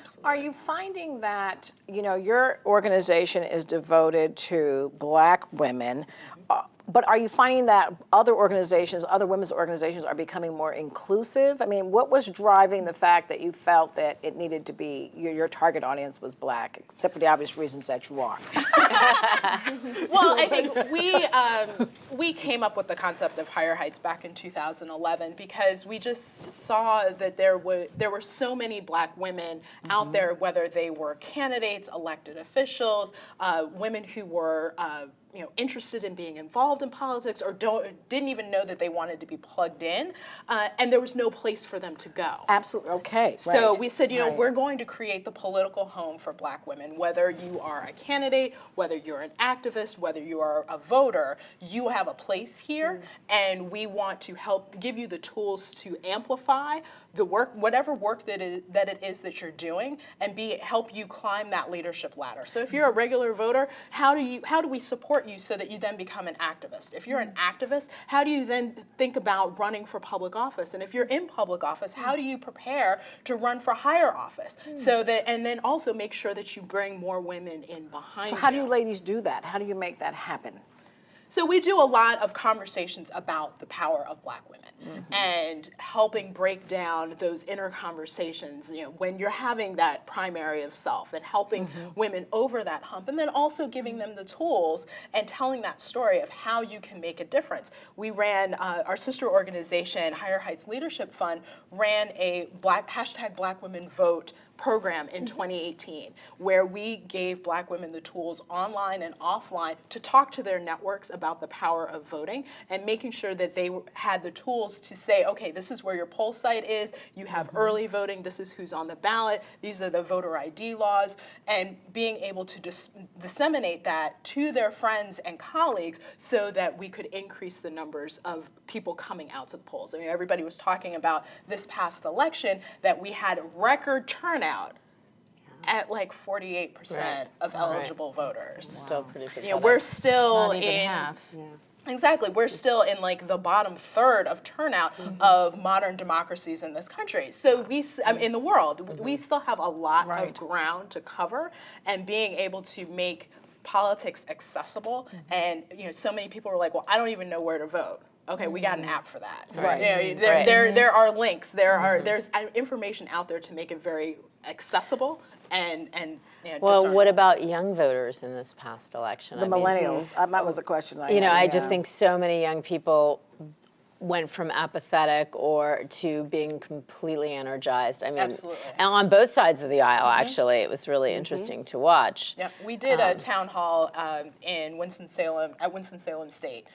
Absolutely. Are you finding that, your organization is devoted to Black women, but are you finding that other organizations, other women's organizations are becoming more inclusive? I mean, what was driving the fact that you felt that it needed to be, your target audience was Black, except for the obvious reasons that you are? Well, I think we came up with the concept of Higher Heights back in 2011 because we just saw that there were so many Black women out there, whether they were candidates, elected officials, women who were interested in being involved in politics or didn't even know that they wanted to be plugged in, and there was no place for them to go. Absolutely, okay. So right. we said, we're going to create the political home for Black women, whether you are a candidate, whether you're an activist, whether you are a voter, you have a place here, and we want to help give you the tools to amplify the work, whatever work that it is that you're doing, and help you climb that leadership ladder. So if you're a regular voter, how do we support you so that you then become an activist? If you're an activist, how do you then think about running for public office? And if you're in public office, how do you prepare to run for higher office? And then also make sure that you bring more women in behind you. So how do you ladies do that? How do you make that happen? So we do a lot of conversations about the power of Black women and helping break down those inner conversations, when you're having that primary of self and helping women over that hump, and then also giving them the tools and telling that story of how you can make a difference. We ran, our sister organization, Higher Heights Leadership Fund, ran a hashtag Black Women Vote program in 2018, where we gave Black women the tools online and offline to talk to their networks about the power of voting and making sure that they had the tools to say, okay, this is where your poll site is, you have early voting, this is who's on the ballot, these are the voter ID laws, and being able to disseminate that to their friends and colleagues so that we could increase the numbers of people coming out to the polls. I mean, everybody was talking about this past election that we had record turnout at like 48% of eligible voters. Still pretty good. We're still Not even in half. Exactly, we're still in like the bottom third of turnout of modern democracies in this country. So in the world, we still have a lot of ground to cover, and being able to make politics accessible. And so many people were like, well, I don't even know where to vote. Okay, we got an app for that. Right. There are links. There's information out there to make it very accessible and Well, what about young voters in this past election? The millennials, that was a question I had. I just think so many young people went from apathetic to being completely energized. I mean, Absolutely. And on both sides of the aisle, actually, it was really interesting to watch. Yeah, we did a town hall in Winston-Salem, at Winston-Salem State,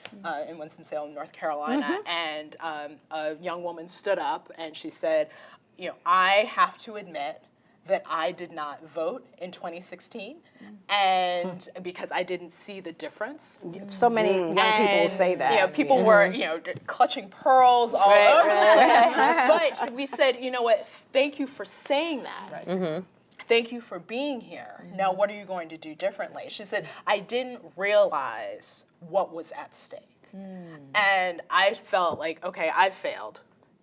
in Winston-Salem, North Carolina, and a young woman stood up and she said, I have to admit that I did not vote in 2016, and because I didn't see the difference. So many young people say that. People were, clutching pearls all over the place. But we said, you know what, thank you for saying that. Thank you for being here. Now, what are you going to do differently? She said, I didn't realize what was at stake. And I felt like, okay, I failed.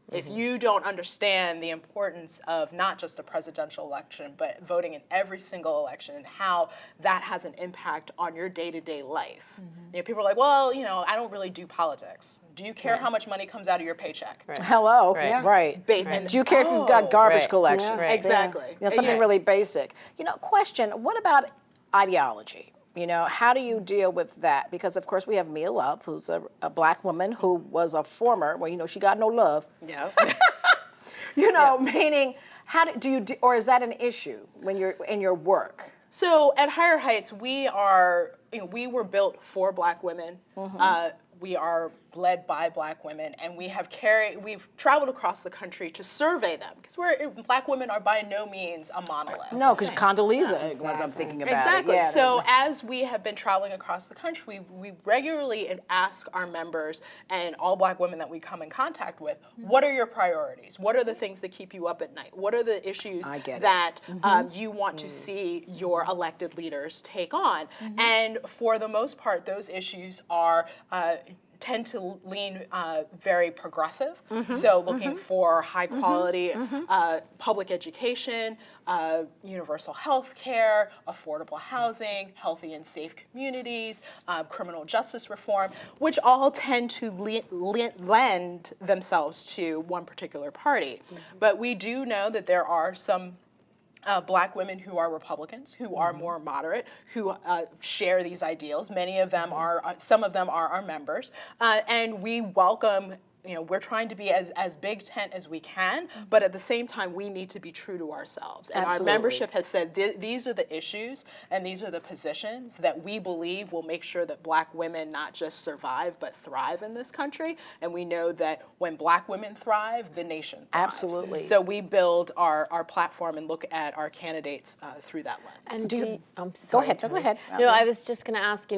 If you don't understand the importance of not just a presidential election, but voting in every single election and how that has an impact on your day-to-day life. People are like, well, I don't really do politics. Do you care how much money comes out of your paycheck? Hello, Right. And do you care if you've got garbage collection? Exactly. Something really basic. Question, what about ideology? How do you deal with that? Because, of course, we have Mia Love, who's a Black woman who was a former, she got no love. Yeah. Meaning, how do you, or is that an issue when you're in your work? So at Higher Heights, we were built for Black women. We are led by Black women, and we've traveled across the country to survey them, because Black women are by no means a monolith. No, because Condoleezza was, I'm thinking about exactly. it. Yeah, so as we have been traveling across the country, we regularly ask our members and all Black women that we come in contact with, what are your priorities? What are the things that keep you up at night? What are the issues that you want to see your elected leaders take on? And for the most part, those issues are tend to lean very progressive. So looking for high quality public education, universal health care, affordable housing, healthy and safe communities, criminal justice reform, which all tend to lend themselves to one particular party. But we do know that there are some Black women who are Republicans, who are more moderate, who share these ideals. Many of them are, some of them are our members, and we welcome. We're trying to be as big tent as we can, but at the same time, we need to be true to ourselves. And Absolutely. our membership has said these are the issues and these are the positions that we believe will make sure that Black women not just survive, but thrive in this country. And we know that when Black women thrive, the nation thrives. Absolutely. So we build our platform and look at our candidates through that lens. And I'm Go sorry, ahead. Tony. Go ahead. No, I was just going to ask,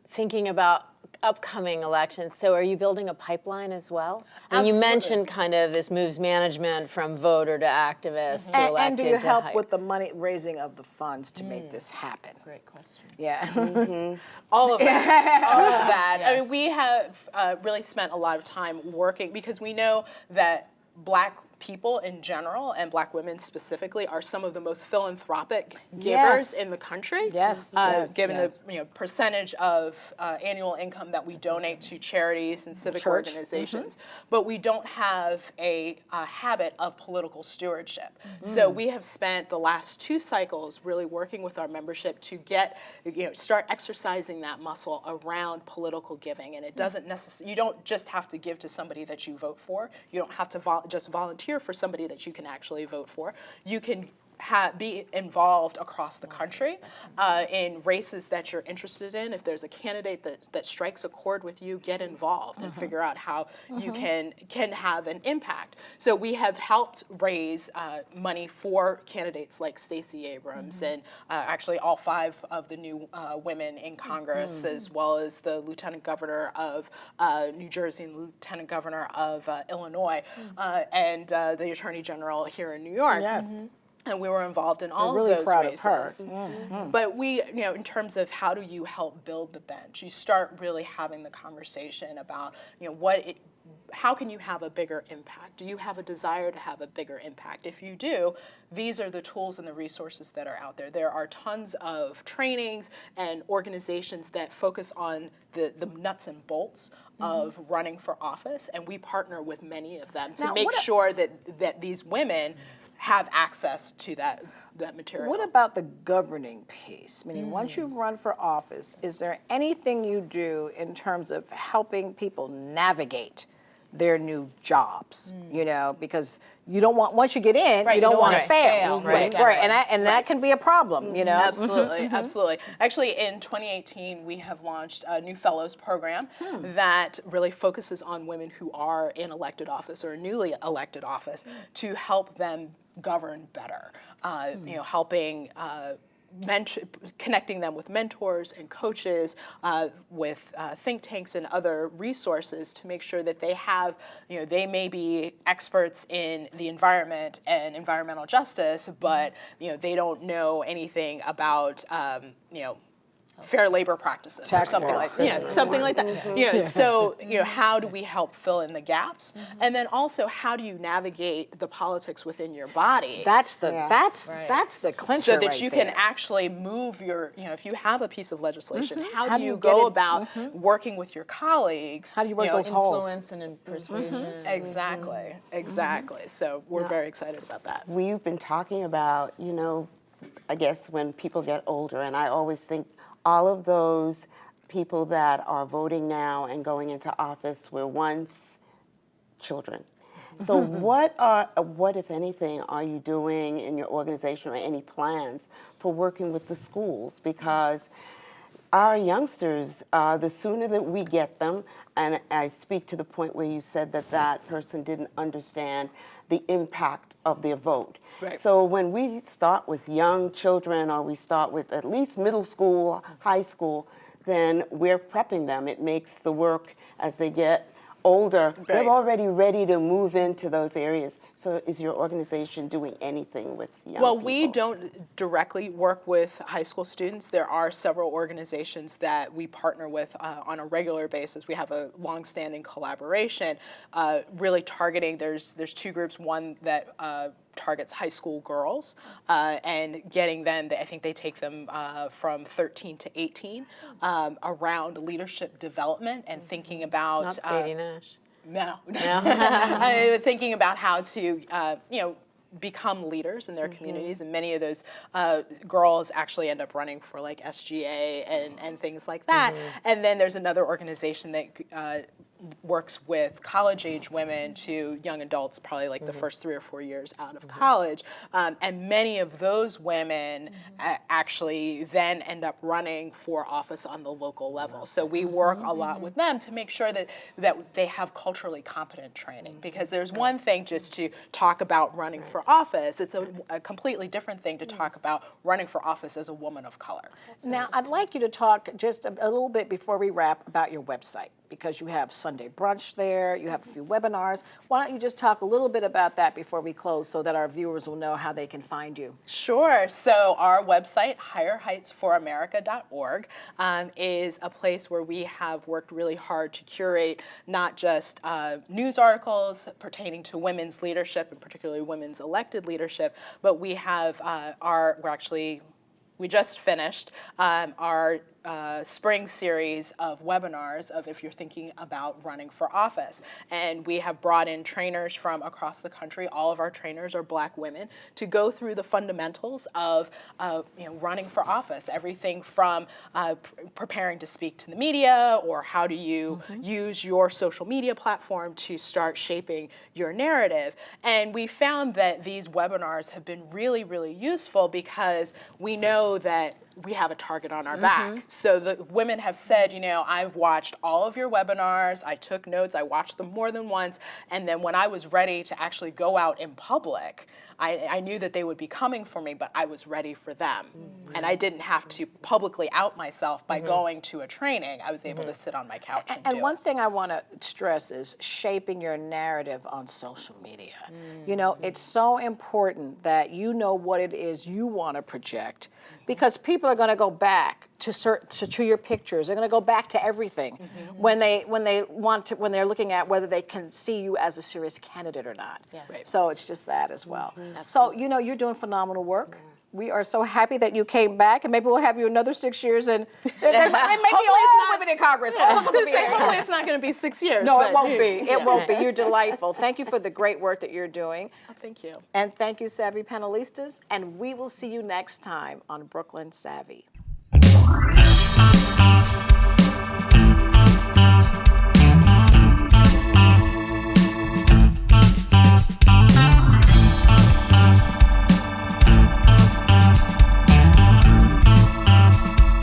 thinking about upcoming elections, so are you building a pipeline as well? And you Absolutely. mentioned kind of this moves management from voter to activist to And elected do you to help high- with the money raising of the funds to make this happen? Great question. Yeah. All of that. All of that. I mean, we have really spent a lot of time working because we know that Black people in general and Black women specifically are some of the most philanthropic givers Yes. in the country. Yes, yes, given yes. the percentage of annual income that we donate to charities and civic Church. organizations, but we don't have a habit of political stewardship. So we have spent the last 2 cycles really working with our membership to get, start exercising that muscle around political giving. And it doesn't necessarily, you don't just have to give to somebody that you vote for. You don't have to just volunteer for somebody that you can actually vote for. You can be involved across the country in races that you're interested in. If there's a candidate that strikes a chord with you, get involved and figure out how you can have an impact. So we have helped raise money for candidates like Stacey Abrams and actually all 5 of the new women in Congress, as well as the Lieutenant Governor of New Jersey and Lieutenant Governor of Illinois, and the Attorney General here in New York. Yes. And we were involved in all really of those proud races. of her. But we, in terms of how do you help build the bench, you start really having the conversation about, how can you have a bigger impact? Do you have a desire to have a bigger impact? If you do, these are the tools and the resources that are out there. There are tons of trainings and organizations that focus on the nuts and bolts of running for office, and we partner with many of them to Now, make sure that these women have access to that material. What about the governing piece? Meaning, once you've run for office, is there anything you do in terms of helping people navigate their new jobs? Because you don't want, once you get in, you don't want to fail. Right. Right. And that can be a problem, Absolutely, absolutely. Actually, in 2018, we have launched a new fellows program that really focuses on women who are in elected office or newly elected office to help them govern better. Helping connecting them with mentors and coaches, with think tanks and other resources to make sure that they have, they may be experts in the environment and environmental justice, but they don't know anything about, fair labor practices or something like that. Something like that. So how do we help fill in the gaps, and then also how do you navigate the politics within your body? That's the clincher, So that right you there. can actually move your, if you have a piece of legislation, how do you go about working with your colleagues? How do you work those holes? Influence and persuasion. Exactly, exactly. So we're very excited about that. We've been talking about, I guess when people get older, and I always think all of those people that are voting now and going into office were once children. So what, if anything, are you doing in your organization or any plans for working with the schools? Because our youngsters, the sooner that we get them, and I speak to the point where you said that person didn't understand the impact of their vote. Right. So when we start with young children, or we start with at least middle school, high school, then we're prepping them. It makes the work as they get older, Right. they're already ready to move into those areas. So is your organization doing anything with young Well, people? we don't directly work with high school students. There are several organizations that we partner with on a regular basis. We have a long-standing collaboration, really targeting. There's two groups. One that targets high school girls and getting them. I think they take them from 13 to 18 around leadership development and thinking about. Not Sadie Nash. No. Thinking about how to, become leaders in their communities, and many of those girls actually end up running for like SGA and things like that. And then there's another organization that works with college-age women to young adults, probably like the first 3 or 4 years out of college. And many of those women actually then end up running for office on the local level. So we work a lot with them to make sure that they have culturally competent training. Because there's one thing just to talk about running for office. It's a completely different thing to talk about running for office as a woman of color. Now, I'd like you to talk just a little bit before we wrap about your website, because you have Sunday brunch there, you have a few webinars. Why don't you just talk a little bit about that before we close so that our viewers will know how they can find you? Sure. So our website, higherheightsforamerica.org, is a place where we have worked really hard to curate not just news articles pertaining to women's leadership, and particularly women's elected leadership, but we have we just finished our spring series of webinars of if you're thinking about running for office. And we have brought in trainers from across the country. All of our trainers are Black women to go through the fundamentals of running for office. Everything from preparing to speak to the media, or how do you use your social media platform to start shaping your narrative. And we found that these webinars have been really, really useful because we know that we have a target on our back. So the women have said, I've watched all of your webinars, I took notes, I watched them more than once, and then when I was ready to actually go out in public, I knew that they would be coming for me, but I was ready for them. And I didn't have to publicly out myself by going to a training. I was able to sit on my couch and do And one it. thing I want to stress is shaping your narrative on social media. It's so important that you know what it is you want to project, because people are going to go back to your pictures. They're going to go back to everything when they're looking at whether they can see you as a serious candidate or not. Yes. Right. So it's just that as well. So you're doing phenomenal work. We are so happy that you came back, and maybe we'll have you another 6 years, and maybe all women in Congress. All of us will be here. Hopefully it's not going to be 6 years. No, it but- won't be. Yeah. It won't be. You're delightful. Thank you for the great work that you're doing. Thank you. And thank you, Savvy Panelistas. And we will see you next time on Brooklyn Savvy.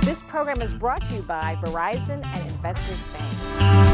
This program is brought to you by Verizon and Investors Bank.